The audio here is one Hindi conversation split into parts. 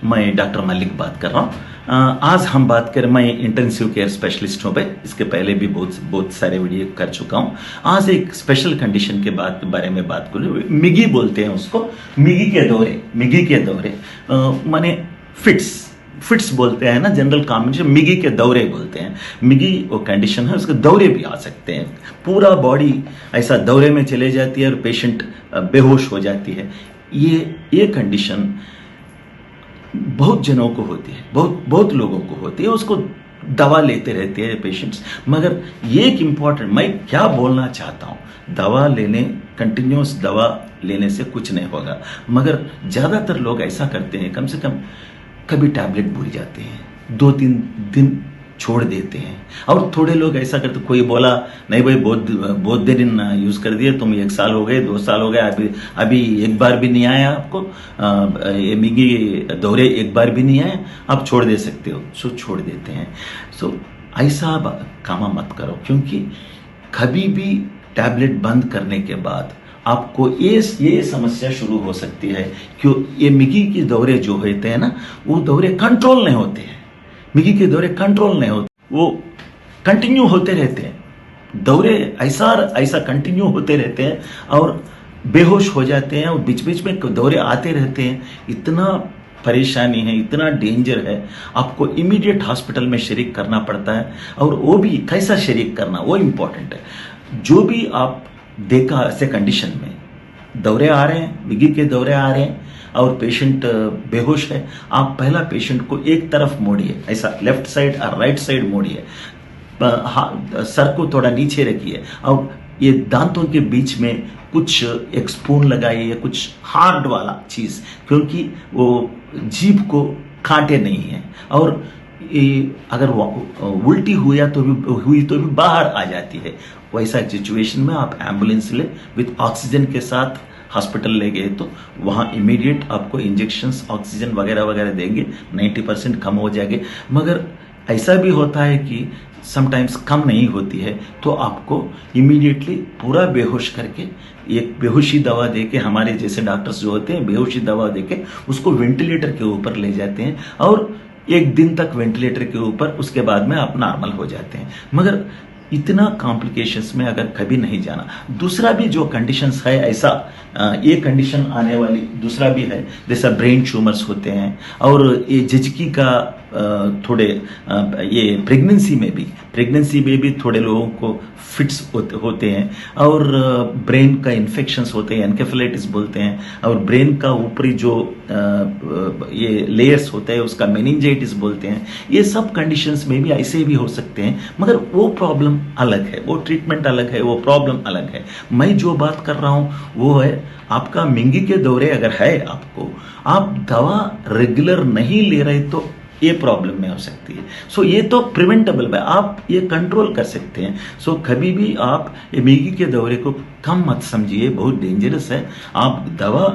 मैं डॉक्टर मलिक बात कर रहा हूँ। आज हम बात करें, मैं इंटेंसिव केयर स्पेशलिस्ट हूँ। इसके पहले भी बहुत सारे वीडियो कर चुका हूँ। आज एक स्पेशल कंडीशन के बारे में बात करूँ। मिगी बोलते हैं उसको, मिगी के दौरे माने फिट्स बोलते हैं ना, जनरल कॉम्बिनेशन मिगी के दौरे बोलते हैं। मिगी वो कंडीशन है, उसके दौरे भी आ सकते हैं। पूरा बॉडी ऐसा दौरे में चले जाती है और पेशेंट बेहोश हो जाती है। ये कंडीशन बहुत जनों को होती है, बहुत लोगों को होती है। उसको दवा लेते रहते हैं पेशेंट्स। मगर ये एक इम्पॉर्टेंट, मैं क्या बोलना चाहता हूँ, कंटिन्यूस दवा लेने से कुछ नहीं होगा। मगर ज़्यादातर लोग ऐसा करते हैं, कम से कम कभी टैबलेट भूल जाते हैं, 2-3 दिन छोड़ देते हैं। और थोड़े लोग ऐसा करते, कोई बोला नहीं भाई बहुत दिन यूज़ कर दिए तुम, 1 साल हो गए, 2 साल हो गए, अभी एक बार भी नहीं आया आपको, ये मिगी दौरे एक बार भी नहीं आए, आप छोड़ दे सकते हो। सो छोड़ देते हैं। सो ऐसा काम मत करो, क्योंकि कभी भी टैबलेट बंद करने के बाद आपको ये समस्या शुरू हो सकती है कि ये मिगी के दौरे जो होते हैं ना, वो दौरे कंट्रोल नहीं होते हैं। मिगी के दौरे कंट्रोल नहीं होते, वो कंटिन्यू होते रहते हैं। दौरे ऐसा कंटिन्यू होते रहते हैं और बेहोश हो जाते हैं, और बीच बीच में दौरे आते रहते हैं। इतना परेशानी है, इतना डेंजर है, आपको इमीडिएट हॉस्पिटल में शरीक करना पड़ता है। और वो भी कैसा शरीक करना, वो इम्पोर्टेंट है। जो भी आप देखा ऐसे कंडीशन में दौरे आ रहे हैं, मिगी के दौरे आ रहे हैं और पेशेंट बेहोश है, आप पहला पेशेंट को एक तरफ मोड़िए, ऐसा लेफ्ट साइड और राइट साइड मोड़िए, सर को थोड़ा नीचे रखिए और ये दांतों के बीच में कुछ एक स्पून लगाइए, कुछ हार्ड वाला चीज, क्योंकि वो जीभ को काटे नहीं है। और अगर उल्टी हुई तो भी बाहर आ जाती है। वैसा सिचुएशन में आप एम्बुलेंस ले विद ऑक्सीजन के साथ हॉस्पिटल ले गए तो वहाँ इमीडिएट आपको इंजेक्शंस, ऑक्सीजन वगैरह वगैरह देंगे, 90% कम हो जाएंगे। मगर ऐसा भी होता है कि समटाइम्स कम नहीं होती है, तो आपको इमीडिएटली पूरा बेहोश करके एक बेहोशी दवा देके, हमारे जैसे डॉक्टर्स जो होते हैं बेहोशी दवा देके उसको वेंटिलेटर के ऊपर ले जाते हैं और 1 दिन तक वेंटिलेटर के ऊपर, उसके बाद में आप नॉर्मल हो जाते हैं। मगर इतना कॉम्प्लिकेशंस में अगर कभी नहीं जाना। दूसरा भी जो कंडीशंस है, ऐसा ये कंडीशन आने वाली दूसरा भी है, जैसा ब्रेन ट्यूमर्स होते हैं और ये झिझकी का थोड़े ये प्रेगनेंसी में भी थोड़े लोगों को फिट्स होते हैं और ब्रेन का इन्फेक्शंस होते हैं, एनकेफेलाइटिस बोलते हैं। और ब्रेन का ऊपरी जो ये लेयर्स होते हैं उसका मेनिंजाइटिस बोलते हैं। ये सब कंडीशंस में भी ऐसे भी हो सकते हैं, मगर वो प्रॉब्लम अलग है, वो ट्रीटमेंट अलग है, वो प्रॉब्लम अलग है। मैं जो बात कर रहा हूँ वो है आपका मिगी के दौरे अगर है, आपको आप दवा रेगुलर नहीं ले रहे तो ये प्रॉब्लम में हो सकती है। सो ये तो प्रिवेंटेबल है, आप ये कंट्रोल कर सकते हैं। सो कभी भी आप ये मिगी के दौरे को कम मत समझिए, बहुत डेंजरस है। आप दवा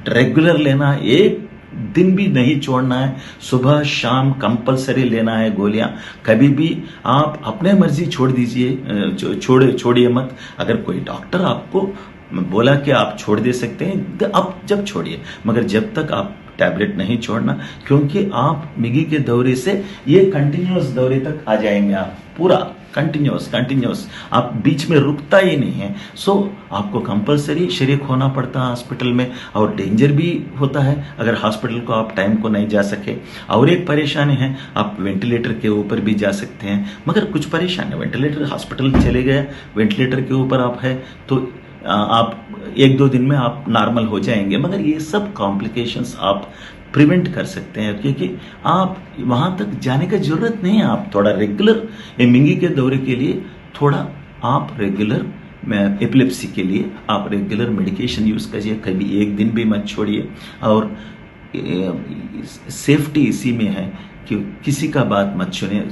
रेगुलर लेना, एक दिन भी नहीं छोड़ना है, सुबह शाम कंपलसरी लेना है गोलियां। कभी भी आप अपने मर्जी छोड़ दीजिए, छोड़िए मत। अगर कोई डॉक्टर आपको बोला कि आप छोड़ दे सकते हैं तो आप जब छोड़िए, मगर जब तक आप टैबलेट नहीं छोड़ना, क्योंकि आप मिगी के दौरे से ये कंटिन्यूअस दौरे तक आ जाएंगे। आप पूरा कंटिन्यूअस आप बीच में रुकता ही नहीं है। सो आपको कंपलसरी शरीक होना पड़ता है हॉस्पिटल में, और डेंजर भी होता है अगर हॉस्पिटल को आप टाइम को नहीं जा सके। और एक परेशानी है, आप वेंटिलेटर के ऊपर भी जा सकते हैं, मगर कुछ परेशानी है, वेंटिलेटर हॉस्पिटल चले गए, वेंटिलेटर के ऊपर आप है तो आप 1-2 दिन में आप नॉर्मल हो जाएंगे। मगर ये सब कॉम्प्लिकेशंस आप प्रिवेंट कर सकते हैं, क्योंकि आप वहां तक जाने का जरूरत नहीं है। आप थोड़ा रेगुलर ये मिगी के दौरे के लिए थोड़ा आप रेगुलर, एपिलेप्सी के लिए आप रेगुलर मेडिकेशन यूज करिए, कभी 1 दिन भी मत छोड़िए। और सेफ्टी इसी में है कि किसी का बात मत सुनिए।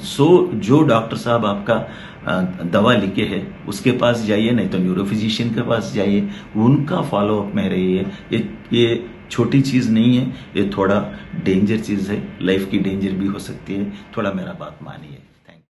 जो डॉक्टर साहब आपका दवा लिखे है उसके पास जाइए, नहीं तो न्यूरोफिजिशियन के पास जाइए, उनका फॉलोअप में रहिए। ये छोटी चीज़ नहीं है, ये थोड़ा डेंजर चीज़ है, लाइफ की डेंजर भी हो सकती है। थोड़ा मेरा बात मानिए।